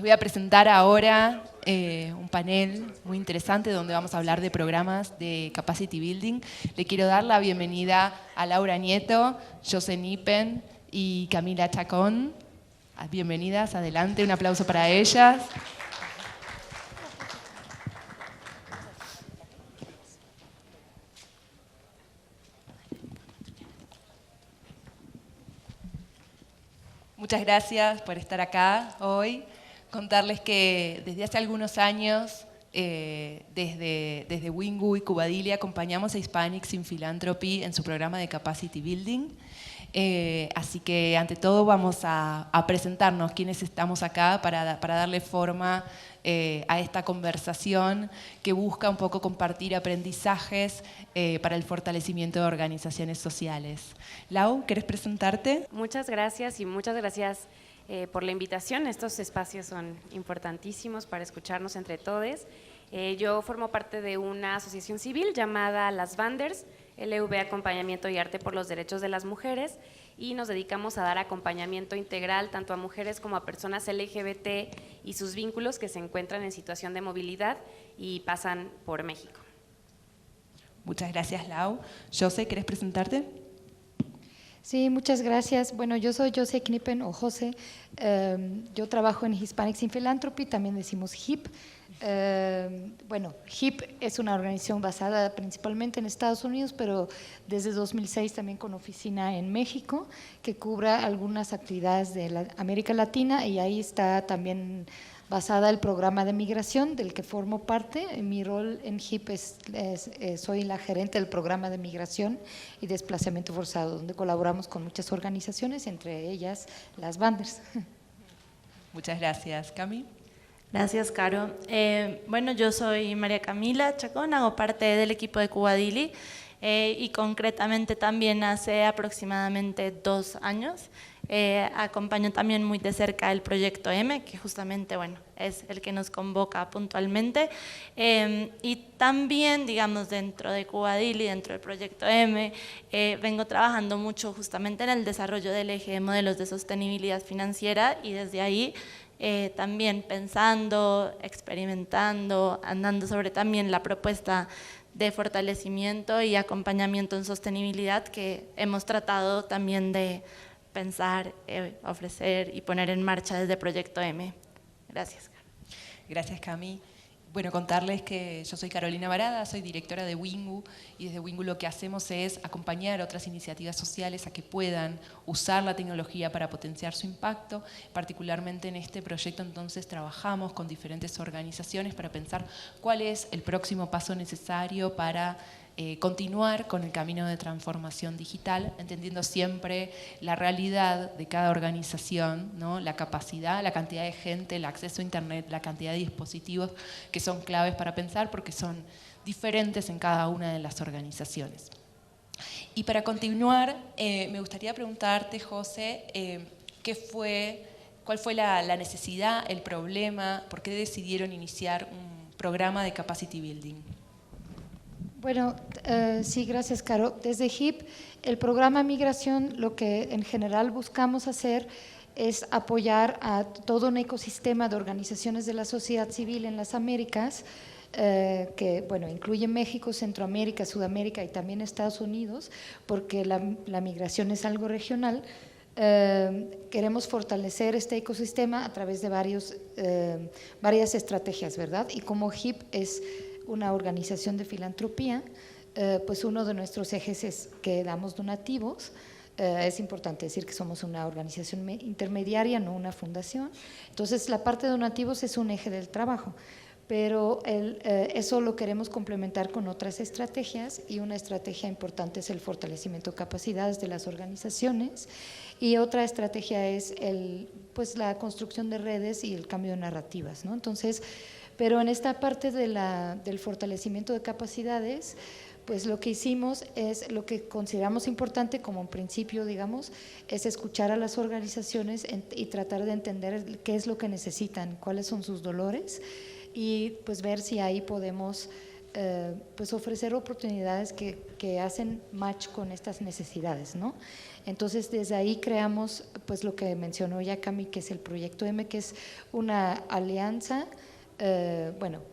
Les voy a presentar ahora un panel muy interesante donde vamos a hablar de programas de Capacity Building. Le quiero dar la bienvenida a Laura Nieto, José Nipen y Camila Chacón. Bienvenidas, adelante, un aplauso para ellas. Muchas gracias por estar acá hoy. Contarles que desde hace algunos años, desde Wingu y Cubadili, acompañamos a Hispanics in Philanthropy en su programa de Capacity Building. Así que, ante todo, vamos a presentarnos quiénes estamos acá para darle forma a esta conversación que busca un poco compartir aprendizajes para el fortalecimiento de organizaciones sociales. Lau, ¿querés presentarte? Muchas gracias y muchas gracias por la invitación. Estos espacios son importantísimos para escucharnos entre todos. Yo formo parte de una asociación civil llamada Las Banders, LV Acompañamiento y Arte por los Derechos de las Mujeres, y nos dedicamos a dar acompañamiento integral tanto a mujeres como a personas LGBT y sus vínculos que se encuentran en situación de movilidad y pasan por México. Muchas gracias, Lau. José, ¿querés presentarte? Sí, muchas gracias. Bueno, yo soy José Knipen o José. Yo trabajo en Hispanics in Philanthropy, también decimos HIP. Bueno, HIP es una organización basada principalmente en Estados Unidos, pero desde 2006 también con oficina en México, que cubra algunas actividades de América Latina, y ahí está también basada el programa de migración del que formo parte. Mi rol en HIP soy la gerente del programa de migración y desplazamiento forzado, donde colaboramos con muchas organizaciones, entre ellas las Banders. Muchas gracias. Cami. Gracias, Caro. Bueno, yo soy María Camila Chacón, hago parte del equipo de Cubadili y concretamente también hace aproximadamente 2 años. Acompaño también muy de cerca el proyecto M, que justamente, bueno, es el que nos convoca puntualmente, y también, digamos, dentro de Cubadili, dentro del proyecto M, vengo trabajando mucho justamente en el desarrollo del eje de modelos de sostenibilidad financiera, y desde ahí también pensando, experimentando, andando sobre también la propuesta de fortalecimiento y acompañamiento en sostenibilidad que hemos tratado también de pensar, ofrecer y poner en marcha desde Proyecto M. Gracias. Gracias, Cami. Bueno, contarles que yo soy Carolina Barada, soy directora de Wingu, y desde Wingu lo que hacemos es acompañar a otras iniciativas sociales a que puedan usar la tecnología para potenciar su impacto. Particularmente en este proyecto entonces trabajamos con diferentes organizaciones para pensar cuál es el próximo paso necesario para continuar con el camino de transformación digital, entendiendo siempre la realidad de cada organización, ¿no? La capacidad, la cantidad de gente, el acceso a Internet, la cantidad de dispositivos que son claves para pensar, porque son diferentes en cada una de las organizaciones. Y para continuar, me gustaría preguntarte, José, ¿cuál fue la necesidad, el problema, por qué decidieron iniciar un programa de Capacity Building? Bueno, sí, gracias, Caro. Desde HIP, el programa Migración, lo que en general buscamos hacer es apoyar a todo un ecosistema de organizaciones de la sociedad civil en las Américas, que bueno, incluye México, Centroamérica, Sudamérica y también Estados Unidos, porque la migración es algo regional. Queremos fortalecer este ecosistema a través de varias estrategias, ¿verdad? Y como HIP es una organización de filantropía, pues uno de nuestros ejes es que damos donativos. Es importante decir que somos una organización intermediaria, no una fundación. Entonces, la parte de donativos es un eje del trabajo, pero eso lo queremos complementar con otras estrategias, y una estrategia importante es el fortalecimiento de capacidades de las organizaciones, y otra estrategia es pues la construcción de redes y el cambio de narrativas, ¿no? Entonces, pero en esta parte del fortalecimiento de capacidades, pues lo que hicimos es, lo que consideramos importante como un principio, digamos, es escuchar a las organizaciones y tratar de entender qué es lo que necesitan, cuáles son sus dolores, y pues ver si ahí podemos pues ofrecer oportunidades que hacen match con estas necesidades, ¿no? Entonces desde ahí creamos pues lo que mencionó ya Cami, que es el Proyecto M, que es una alianza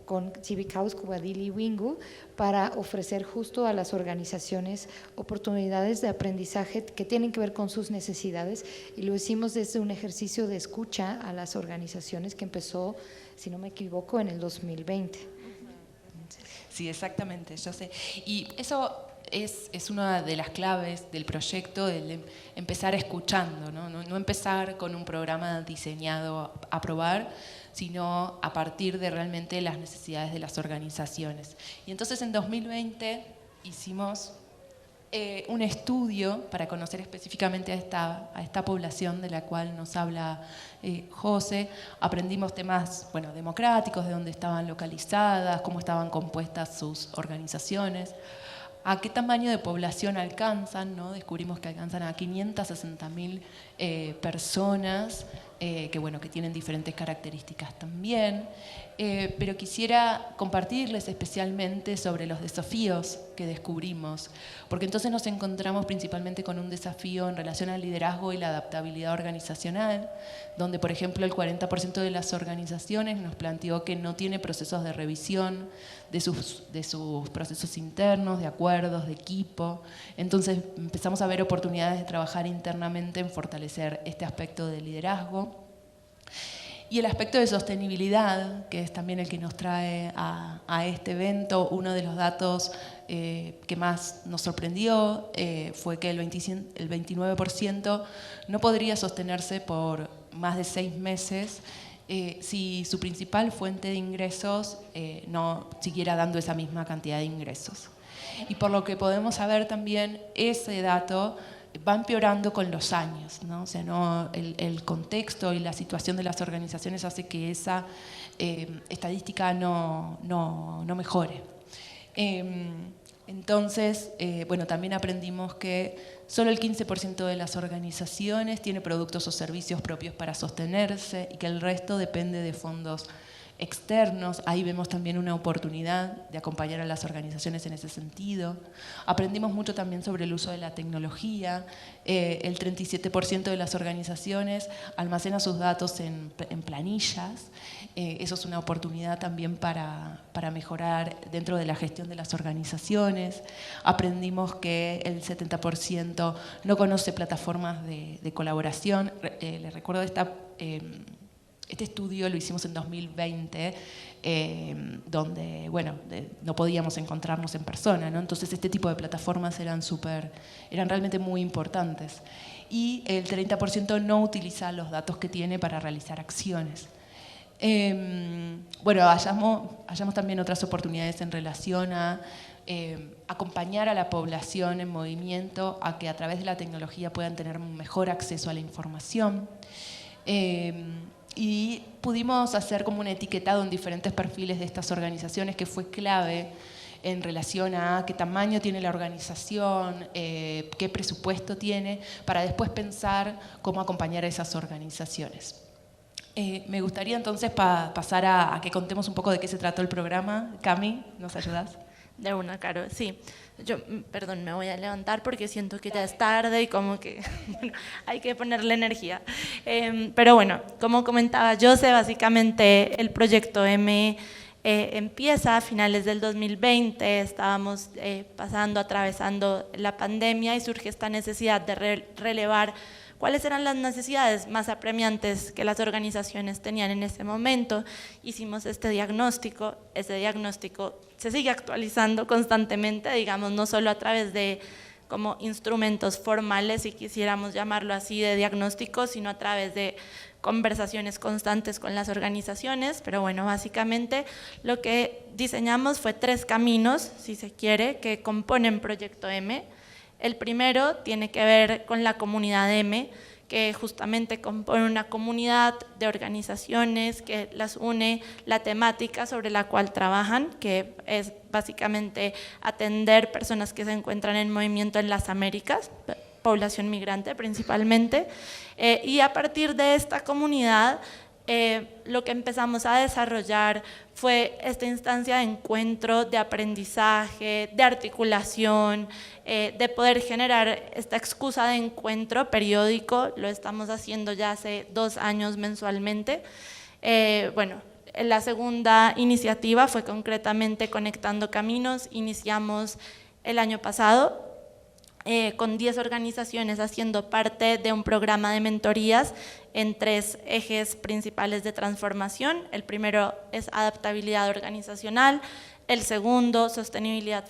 con Civic House, Cubadili y Wingu, para ofrecer justo a las organizaciones oportunidades de aprendizaje que tienen que ver con sus necesidades, y lo hicimos desde un ejercicio de escucha a las organizaciones que empezó, si no me equivoco, en el 2020. Sí, exactamente, yo sé. Y eso es una de las claves del proyecto, el empezar escuchando, ¿no? No empezar con un programa diseñado a probar, sino a partir de realmente las necesidades de las organizaciones. Y entonces en 2020 hicimos un estudio para conocer específicamente a esta población de la cual nos habla José. Aprendimos temas democráticos, de dónde estaban localizadas, cómo estaban compuestas sus organizaciones, a qué tamaño de población alcanzan, ¿no? Descubrimos que alcanzan a 560.000 personas, que tienen diferentes características también, pero quisiera compartirles especialmente sobre los desafíos que descubrimos, porque entonces nos encontramos principalmente con un desafío en relación al liderazgo y la adaptabilidad organizacional, donde por ejemplo el 40% de las organizaciones nos planteó que no tiene procesos de revisión de sus procesos internos, de acuerdos, de equipo. Entonces empezamos a ver oportunidades de trabajar internamente en fortalecer este aspecto de liderazgo. Y el aspecto de sostenibilidad, que es también el que nos trae a este evento, uno de los datos que más nos sorprendió fue que el 29% no podría sostenerse por más de 6 meses si su principal fuente de ingresos no siguiera dando esa misma cantidad de ingresos. Y por lo que podemos saber también, ese dato va empeorando con los años, ¿no? O sea, el contexto y la situación de las organizaciones hace que esa estadística no mejore. Entonces, también aprendimos que solo el 15% de las organizaciones tiene productos o servicios propios para sostenerse y que el resto depende de fondos externos. Ahí vemos también una oportunidad de acompañar a las organizaciones en ese sentido. Aprendimos mucho también sobre el uso de la tecnología. El 37% de las organizaciones almacena sus datos en planillas. Eso es una oportunidad también para mejorar dentro de la gestión de las organizaciones. Aprendimos que el 70% no conoce plataformas de colaboración. Les recuerdo este estudio lo hicimos en 2020, donde no podíamos encontrarnos en persona, ¿no? Entonces este tipo de plataformas eran realmente muy importantes. Y el 30% no utiliza los datos que tiene para realizar acciones. Hallamos también otras oportunidades en relación a acompañar a la población en movimiento a que a través de la tecnología puedan tener un mejor acceso a la información. Y pudimos hacer como un etiquetado en diferentes perfiles de estas organizaciones que fue clave en relación a qué tamaño tiene la organización, qué presupuesto tiene, para después pensar cómo acompañar a esas organizaciones. Me gustaría entonces pasar a que contemos un poco de qué se trató el programa. Cami, ¿nos ayudas? De una, Caro, sí. Perdón, me voy a levantar porque siento que ya es tarde y como que hay que ponerle energía. Pero bueno, como comentaba José, básicamente el Proyecto M empieza a finales del 2020, estábamos atravesando la pandemia y surge esta necesidad de relevar cuáles eran las necesidades más apremiantes que las organizaciones tenían en ese momento. Hicimos este diagnóstico, ese diagnóstico se sigue actualizando constantemente, digamos, no solo a través de como instrumentos formales, si quisiéramos llamarlo así, de diagnóstico, sino a través de conversaciones constantes con las organizaciones. Pero bueno, básicamente lo que diseñamos fue 3 caminos, si se quiere, que componen Proyecto M. El primero tiene que ver con la comunidad M, que justamente compone una comunidad de organizaciones que las une la temática sobre la cual trabajan, que es básicamente atender personas que se encuentran en movimiento en las Américas, población migrante principalmente, y a partir de esta comunidad lo que empezamos a desarrollar fue esta instancia de encuentro, de aprendizaje, de articulación, de poder generar esta excusa de encuentro periódico. Lo estamos haciendo ya hace 2 años mensualmente. Bueno, la segunda iniciativa fue concretamente Conectando Caminos. Iniciamos el año pasado con 10 organizaciones haciendo parte de un programa de mentorías en 3 ejes principales de transformación. El primero es adaptabilidad organizacional, el segundo, sostenibilidad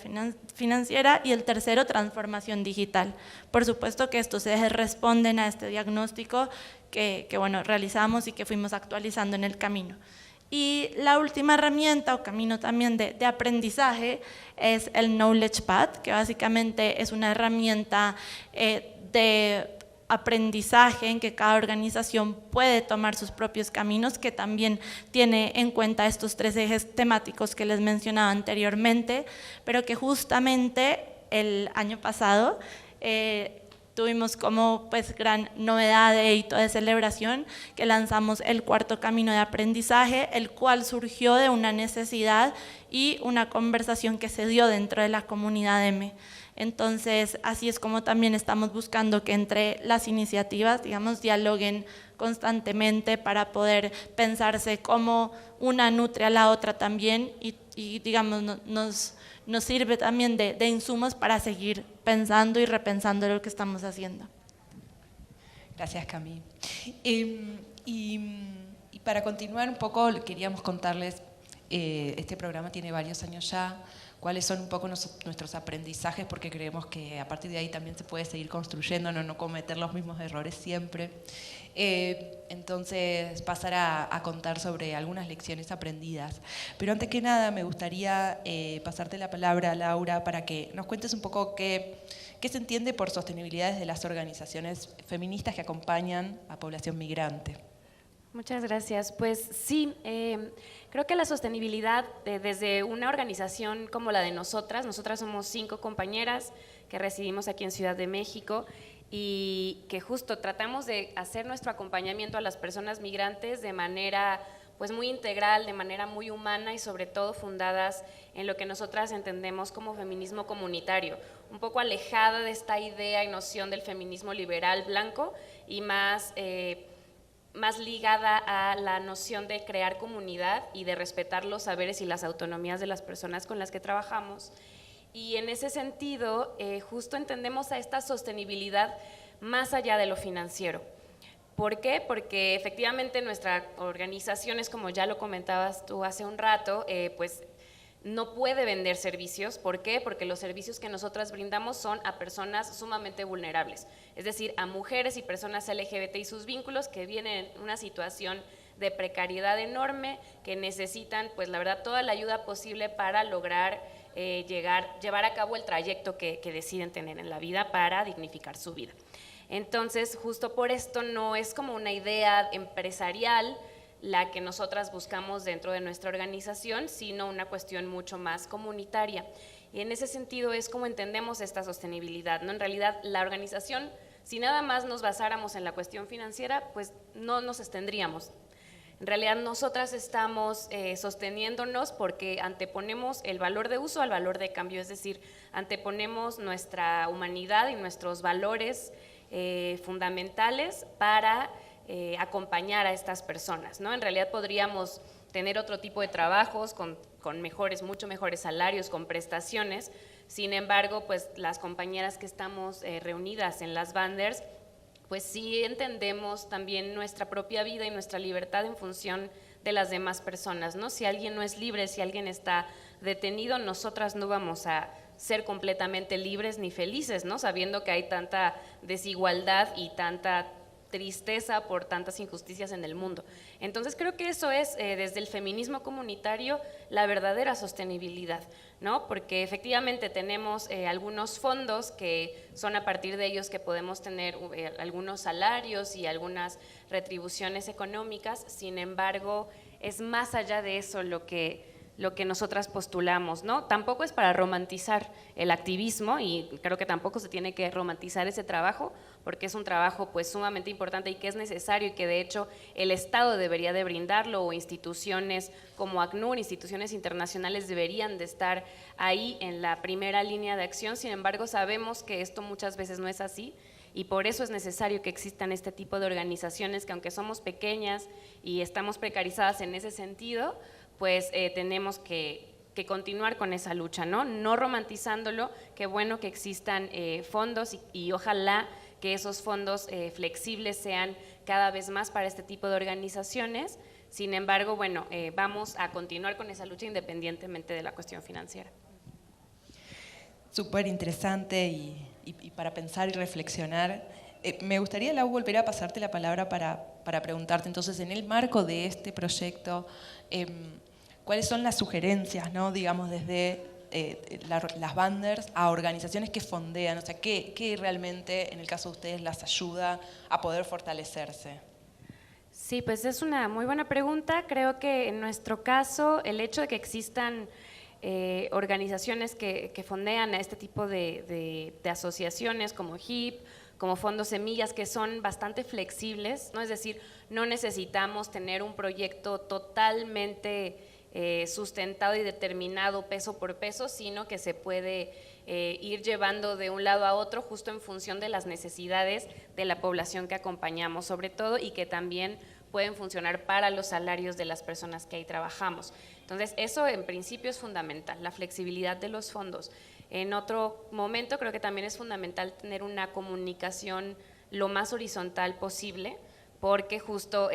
financiera, y el tercero, transformación digital. Por supuesto que estos ejes responden a este diagnóstico que bueno, realizamos y que fuimos actualizando en el camino. Y la última herramienta o camino también de aprendizaje es el Knowledge Path, que básicamente es una herramienta de aprendizaje en que cada organización puede tomar sus propios caminos, que también tiene en cuenta estos 3 ejes temáticos que les mencionaba anteriormente, pero que justamente el año pasado tuvimos como pues gran novedad de hito de celebración que lanzamos el 4.º camino de aprendizaje, el cual surgió de una necesidad y una conversación que se dio dentro de la comunidad M. Entonces, así es como también estamos buscando que entre las iniciativas, digamos, dialoguen constantemente para poder pensarse cómo una nutre a la otra también y digamos, nos sirve también de insumos para seguir pensando y repensando lo que estamos haciendo. Gracias, Cami. Y para continuar un poco, queríamos contarles, este programa tiene varios años ya, cuáles son un poco nuestros aprendizajes, porque creemos que a partir de ahí también se puede seguir construyendo, no cometer los mismos errores siempre. Entonces, pasar a contar sobre algunas lecciones aprendidas. Pero antes que nada, me gustaría pasarte la palabra, Laura, para que nos cuentes un poco qué se entiende por sostenibilidad desde las organizaciones feministas que acompañan a población migrante. Muchas gracias. Pues sí, creo que la sostenibilidad desde una organización como la de nosotras somos 5 compañeras que residimos aquí en Ciudad de México y que justo tratamos de hacer nuestro acompañamiento a las personas migrantes de manera pues muy integral, de manera muy humana y sobre todo fundadas en lo que nosotras entendemos como feminismo comunitario, un poco alejada de esta idea y noción del feminismo liberal blanco y más ligada a la noción de crear comunidad y de respetar los saberes y las autonomías de las personas con las que trabajamos. Y en ese sentido, justo entendemos a esta sostenibilidad más allá de lo financiero. ¿Por qué? Porque efectivamente nuestra organización es, como ya lo comentabas tú hace un rato, pues no puede vender servicios. ¿Por qué? Porque los servicios que nosotras brindamos son a personas sumamente vulnerables, es decir, a mujeres y personas LGBT y sus vínculos que vienen en una situación de precariedad enorme, que necesitan, pues la verdad, toda la ayuda posible para lograr llevar a cabo el trayecto que deciden tener en la vida para dignificar su vida. Entonces, justo por esto no es como una idea empresarial la que nosotras buscamos dentro de nuestra organización, sino una cuestión mucho más comunitaria. Y en ese sentido es como entendemos esta sostenibilidad, ¿no? En realidad, la organización, si nada más nos basáramos en la cuestión financiera, pues no nos sostendríamos. En realidad, nosotras estamos sosteniéndonos porque anteponemos el valor de uso al valor de cambio, es decir, anteponemos nuestra humanidad y nuestros valores fundamentales para acompañar a estas personas, ¿no? En realidad podríamos tener otro tipo de trabajos con mucho mejores salarios, con prestaciones. Sin embargo, pues las compañeras que estamos reunidas en las Vanders, pues sí entendemos también nuestra propia vida y nuestra libertad en función de las demás personas, ¿no? Si alguien no es libre, si alguien está detenido, nosotras no vamos a ser completamente libres ni felices, ¿no? Sabiendo que hay tanta desigualdad y tanta tristeza por tantas injusticias en el mundo. Entonces creo que eso es desde el feminismo comunitario la verdadera sostenibilidad, ¿no? Porque efectivamente tenemos algunos fondos que son a partir de ellos que podemos tener algunos salarios y algunas retribuciones económicas. Sin embargo, es más allá de eso lo que lo que nosotras postulamos, ¿no? Tampoco es para romantizar el activismo y creo que tampoco se tiene que romantizar ese trabajo porque es un trabajo pues sumamente importante y que es necesario y que de hecho el Estado debería de brindarlo o instituciones como ACNUR, instituciones internacionales deberían de estar ahí en la primera línea de acción. Sin embargo, sabemos que esto muchas veces no es así y por eso es necesario que existan este tipo de organizaciones que aunque somos pequeñas y estamos precarizadas en ese sentido, pues tenemos que continuar con esa lucha, ¿no? No romantizándolo, qué bueno que existan fondos y ojalá que esos fondos flexibles sean cada vez más para este tipo de organizaciones. Sin embargo, bueno, vamos a continuar con esa lucha independientemente de la cuestión financiera. Súper interesante y para pensar y reflexionar. Me gustaría, Lau, volver a pasarte la palabra para preguntarte, entonces, en el marco de este proyecto, ¿cuáles son las sugerencias, ¿no? Digamos, desde las Banders a organizaciones que fondean? O sea, ¿qué realmente, en el caso de ustedes, las ayuda a poder fortalecerse? Sí, pues es una muy buena pregunta. Creo que en nuestro caso, el hecho de que existan organizaciones que fondean a este tipo de asociaciones como HIP, como Fondos Semillas, que son bastante flexibles, ¿no? Es decir, no necesitamos tener un proyecto totalmente sustentado y determinado peso por peso, sino que se puede ir llevando de un lado a otro justo en función de las necesidades de la población que acompañamos, sobre todo, y que también pueden funcionar para los salarios de las personas que ahí trabajamos. Entonces, eso en principio es fundamental, la flexibilidad de los fondos. En otro momento creo que también es fundamental tener una comunicación lo más horizontal posible, porque justo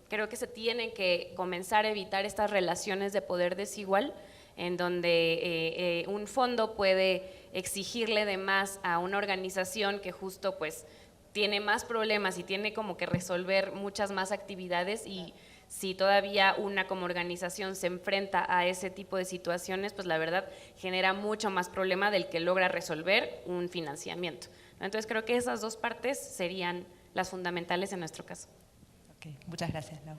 creo que se tienen que comenzar a evitar estas relaciones de poder desigual, en donde un fondo puede exigirle de más a una organización que justo pues tiene más problemas y tiene como que resolver muchas más actividades, y si todavía una como organización se enfrenta a ese tipo de situaciones, pues la verdad genera mucho más problema del que logra resolver un financiamiento. Entonces creo que esas dos partes serían las fundamentales en nuestro caso. Okay, muchas gracias, Lau.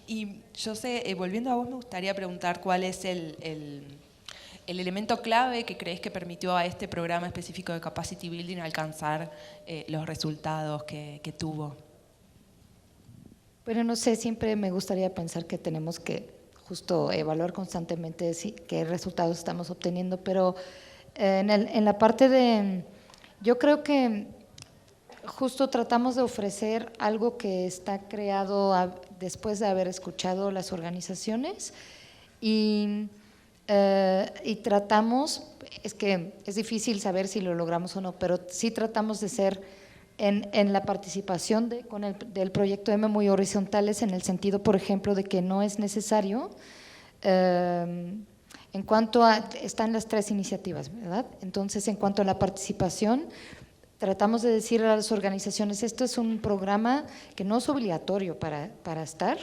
Y yo sé, volviendo a vos, me gustaría preguntar cuál es el elemento clave que crees que permitió a este programa específico de Capacity Building alcanzar los resultados que tuvo. Bueno, no sé, siempre me gustaría pensar que tenemos que justo evaluar constantemente qué resultados estamos obteniendo, pero en la parte de, yo creo que justo tratamos de ofrecer algo que está creado después de haber escuchado las organizaciones y tratamos, es que es difícil saber si lo logramos o no, pero sí tratamos de ser en la participación del proyecto M muy horizontales, en el sentido, por ejemplo, de que no es necesario, en cuanto a, están las tres iniciativas, ¿verdad? Entonces, en cuanto a la participación, tratamos de decir a las organizaciones, esto es un programa que no es obligatorio para estar,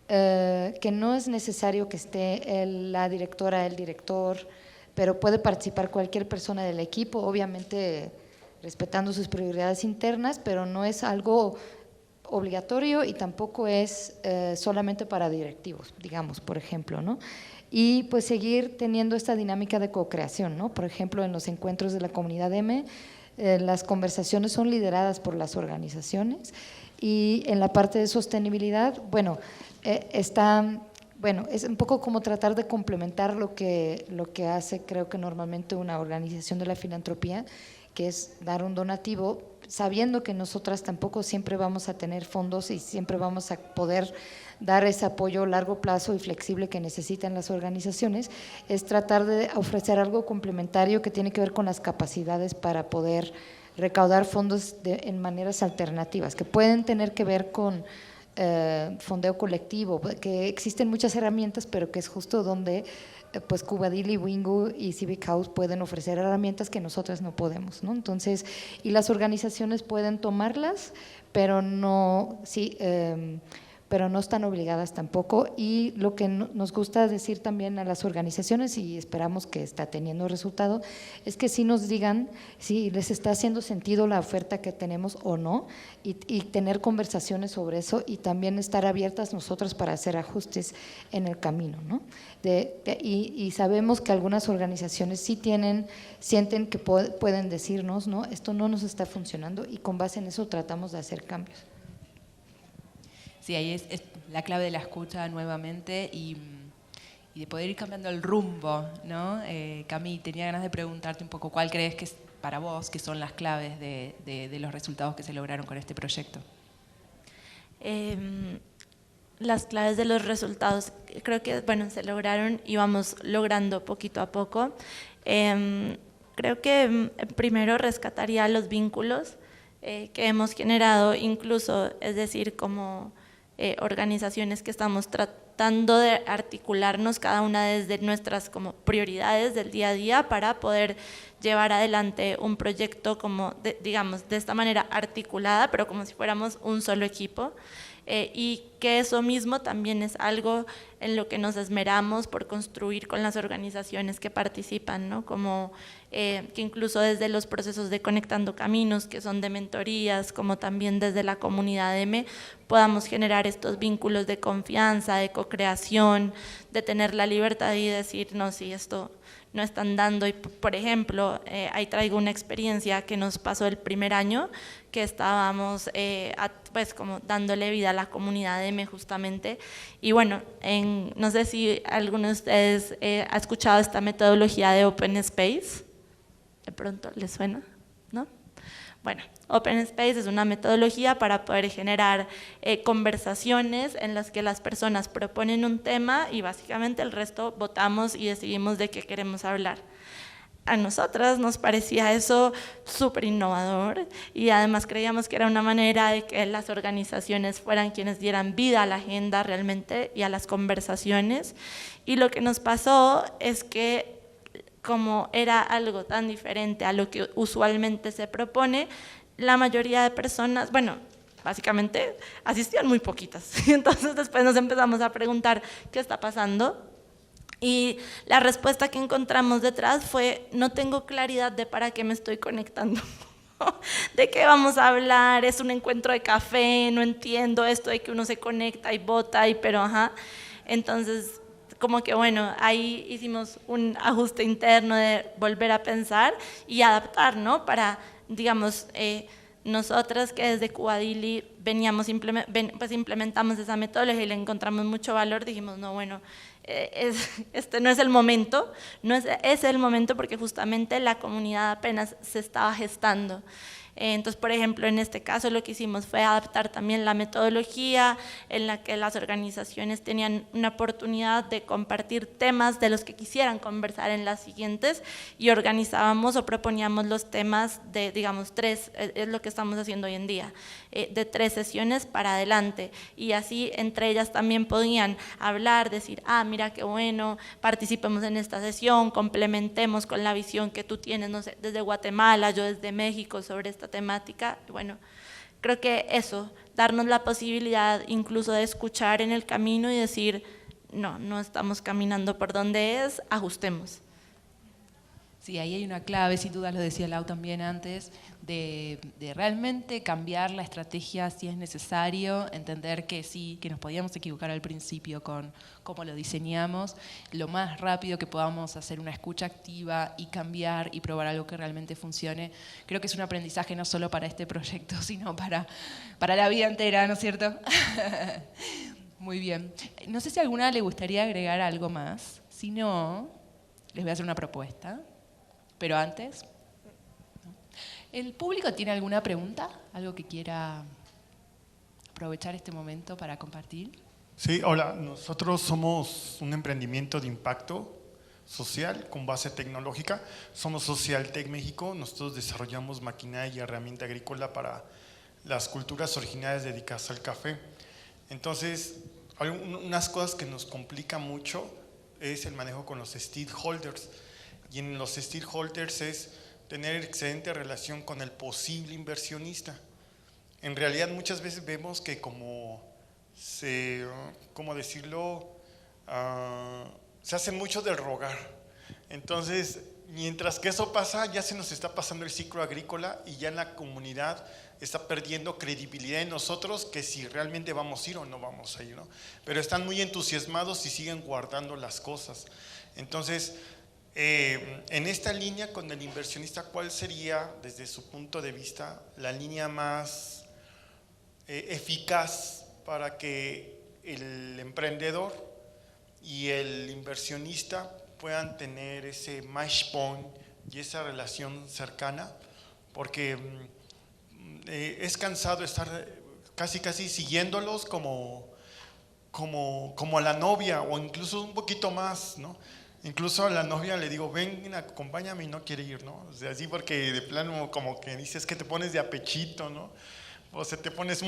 que no es necesario que esté la directora, el director, pero puede participar cualquier persona del equipo, obviamente respetando sus prioridades internas, pero no es algo obligatorio y tampoco es solamente para directivos, digamos, por ejemplo, ¿no? Y pues seguir teniendo esta dinámica de co-creación, ¿no? Por ejemplo, en los encuentros de la comunidad M, las conversaciones son lideradas por las organizaciones, y en la parte de sostenibilidad, bueno, es un poco como tratar de complementar lo que hace, creo que normalmente una organización de la filantropía, que es dar un donativo, sabiendo que nosotras tampoco siempre vamos a tener fondos y siempre vamos a poder dar ese apoyo a largo plazo y flexible que necesitan las organizaciones, es tratar de ofrecer algo complementario que tiene que ver con las capacidades para poder recaudar fondos en maneras alternativas, que pueden tener que ver con fondeo colectivo, que existen muchas herramientas, pero que es justo donde pues Cubadili, Wingu y Civic House pueden ofrecer herramientas que nosotras no podemos, ¿no? Entonces, y las organizaciones pueden tomarlas, pero no, sí, pero no están obligadas tampoco. Y lo que nos gusta decir también a las organizaciones, y esperamos que está teniendo resultado, es que sí nos digan si les está haciendo sentido la oferta que tenemos o no, y tener conversaciones sobre eso, y también estar abiertas nosotros para hacer ajustes en el camino, ¿no? Y sabemos que algunas organizaciones sí sienten que pueden decirnos, ¿no? Esto no nos está funcionando, y con base en eso tratamos de hacer cambios. Sí, ahí es la clave de la escucha nuevamente y de poder ir cambiando el rumbo, ¿no? Cami, tenía ganas de preguntarte un poco cuál crees que es para vos que son las claves de los resultados que se lograron con este proyecto. Las claves de los resultados creo que se lograron y vamos logrando poquito a poco. Creo que primero rescataría los vínculos que hemos generado, incluso, es decir, como organizaciones que estamos tratando de articularnos cada una desde nuestras como prioridades del día a día para poder llevar adelante un proyecto como, digamos, de esta manera articulada, pero como si fuéramos un solo equipo. Y que eso mismo también es algo en lo que nos esmeramos por construir con las organizaciones que participan, ¿no? Como que incluso desde los procesos de Conectando Caminos, que son de mentorías, como también desde la comunidad M, podamos generar estos vínculos de confianza, de co-creación, de tener la libertad y decir, no, si esto no están dando. Y por ejemplo, ahí traigo una experiencia que nos pasó el primer año, que estábamos pues como dándole vida a la comunidad M justamente, y bueno, no sé si alguno de ustedes ha escuchado esta metodología de Open Space, de pronto les suena, ¿no? Bueno, Open Space es una metodología para poder generar conversaciones en las que las personas proponen un tema y básicamente el resto votamos y decidimos de qué queremos hablar. A nosotras nos parecía eso súper innovador y además creíamos que era una manera de que las organizaciones fueran quienes dieran vida a la agenda realmente y a las conversaciones. Y lo que nos pasó es que como era algo tan diferente a lo que usualmente se propone, la mayoría de personas, bueno, básicamente asistían muy poquitas. Entonces después nos empezamos a preguntar qué está pasando. Y la respuesta que encontramos detrás fue, no tengo claridad de para qué me estoy conectando, de qué vamos a hablar, es un encuentro de café, no entiendo esto de que uno se conecta y vota, pero ajá. Entonces, como que bueno, ahí hicimos un ajuste interno de volver a pensar y adaptar, ¿no? Para, digamos, nosotras que desde Cubadili veníamos, pues implementamos esa metodología y le encontramos mucho valor, dijimos, no, bueno, este no es el momento, es el momento porque justamente la comunidad apenas se estaba gestando. Entonces, por ejemplo, en este caso lo que hicimos fue adaptar también la metodología en la que las organizaciones tenían una oportunidad de compartir temas de los que quisieran conversar en las siguientes y organizábamos o proponíamos los temas de, digamos, 3, es lo que estamos haciendo hoy en día, de 3 sesiones para adelante y así entre ellas también podían hablar, decir, ah, mira qué bueno, participemos en esta sesión, complementemos con la visión que tú tienes, no sé, desde Guatemala, yo desde México sobre esta temática. Bueno, creo que eso, darnos la posibilidad incluso de escuchar en el camino y decir, no estamos caminando por donde es, ajustemos. Sí, ahí hay una clave, sin duda lo decía Lau también antes, de realmente cambiar la estrategia si es necesario, entender que sí, que nos podíamos equivocar al principio con cómo lo diseñamos, lo más rápido que podamos hacer una escucha activa y cambiar y probar algo que realmente funcione. Creo que es un aprendizaje no solo para este proyecto, sino para la vida entera, ¿no es cierto? Muy bien. No sé si a alguna le gustaría agregar algo más, si no, les voy a hacer una propuesta. Pero antes, ¿el público tiene alguna pregunta? ¿Algo que quiera aprovechar este momento para compartir? Sí, hola. Nosotros somos un emprendimiento de impacto social con base tecnológica. Somos Socialtech México. Nosotros desarrollamos maquinaria y herramienta agrícola para las culturas originarias dedicadas al café. Entonces, unas cosas que nos complican mucho es el manejo con los stakeholders. Y en los stakeholders es tener excelente relación con el posible inversionista. En realidad muchas veces vemos que como ¿cómo decirlo? Se hace mucho del rogar. Entonces, mientras que eso pasa, ya se nos está pasando el ciclo agrícola y ya la comunidad está perdiendo credibilidad en nosotros, que si realmente vamos a ir o no vamos a ir, ¿no? Pero están muy entusiasmados y siguen guardando las cosas. Entonces, en esta línea con el inversionista, ¿cuál sería, desde su punto de vista, la línea más eficaz para que el emprendedor y el inversionista puedan tener ese match point y esa relación cercana? Porque es cansado estar casi siguiéndolos como a la novia, o incluso un poquito más, ¿no? Incluso a la novia le digo, ven, acompáñame, y no quiere ir, ¿no? O sea, así, porque de plano como que dices que te pones de apechito, ¿no? O sea, te pones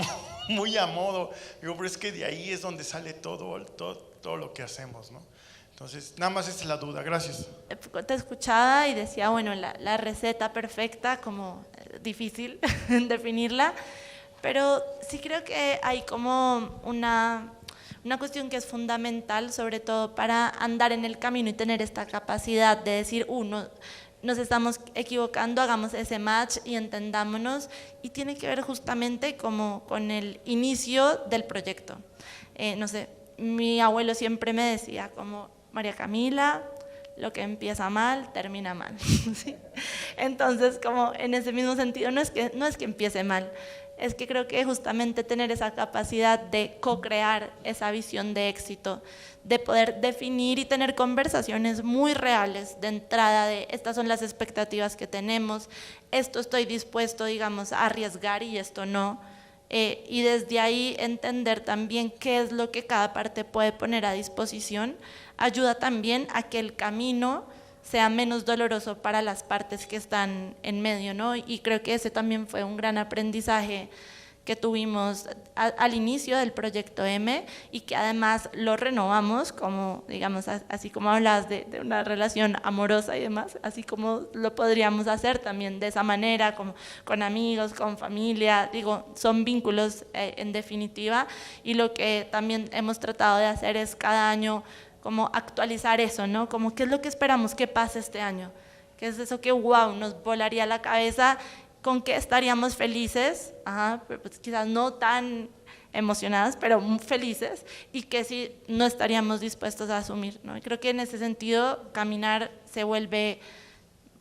muy a modo. Digo, pero es que de ahí es donde sale todo lo que hacemos, ¿no? Entonces, nada más esa es la duda. Gracias. Te escuchaba y decía, bueno, la receta perfecta, como difícil definirla, pero sí creo que hay como una cuestión que es fundamental, sobre todo para andar en el camino y tener esta capacidad de decir, nos estamos equivocando, hagamos ese match y entendámonos, y tiene que ver justamente como con el inicio del proyecto. No sé, mi abuelo siempre me decía como, María Camila, lo que empieza mal, termina mal. ¿Sí? Entonces, como en ese mismo sentido, no es que empiece mal, es que creo que justamente tener esa capacidad de co-crear esa visión de éxito, de poder definir y tener conversaciones muy reales de entrada de estas son las expectativas que tenemos, esto estoy dispuesto, digamos, a arriesgar y esto no, y desde ahí entender también qué es lo que cada parte puede poner a disposición, ayuda también a que el camino sea menos doloroso para las partes que están en medio, ¿no? Y creo que ese también fue un gran aprendizaje que tuvimos al inicio del proyecto M, y que además lo renovamos, como, digamos, así como hablas de una relación amorosa y demás, así como lo podríamos hacer también de esa manera, como con amigos, con familia, digo, son vínculos en definitiva, y lo que también hemos tratado de hacer es cada año como actualizar eso, ¿no? Como qué es lo que esperamos que pase este año, qué es eso que wow, nos volaría la cabeza, con qué estaríamos felices, pues quizás no tan emocionadas, pero felices, y que sí no estaríamos dispuestos a asumir, ¿no? Y creo que en ese sentido caminar se vuelve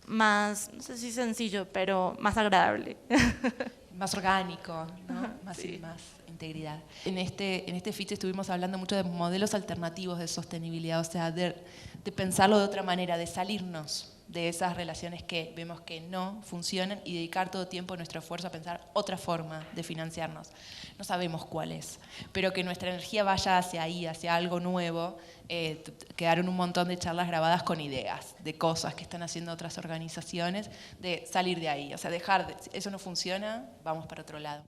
más, no sé si sencillo, pero más agradable. Más orgánico, ¿no? Más, sí. Más integridad. En este feature estuvimos hablando mucho de modelos alternativos de sostenibilidad, o sea, de pensarlo de otra manera, de salirnos de esas relaciones que vemos que no funcionan y dedicar todo tiempo nuestro esfuerzo a pensar otra forma de financiarnos. No sabemos cuál es, pero que nuestra energía vaya hacia ahí, hacia algo nuevo. Quedaron un montón de charlas grabadas con ideas de cosas que están haciendo otras organizaciones, de salir de ahí, o sea, eso no funciona, vamos para otro lado.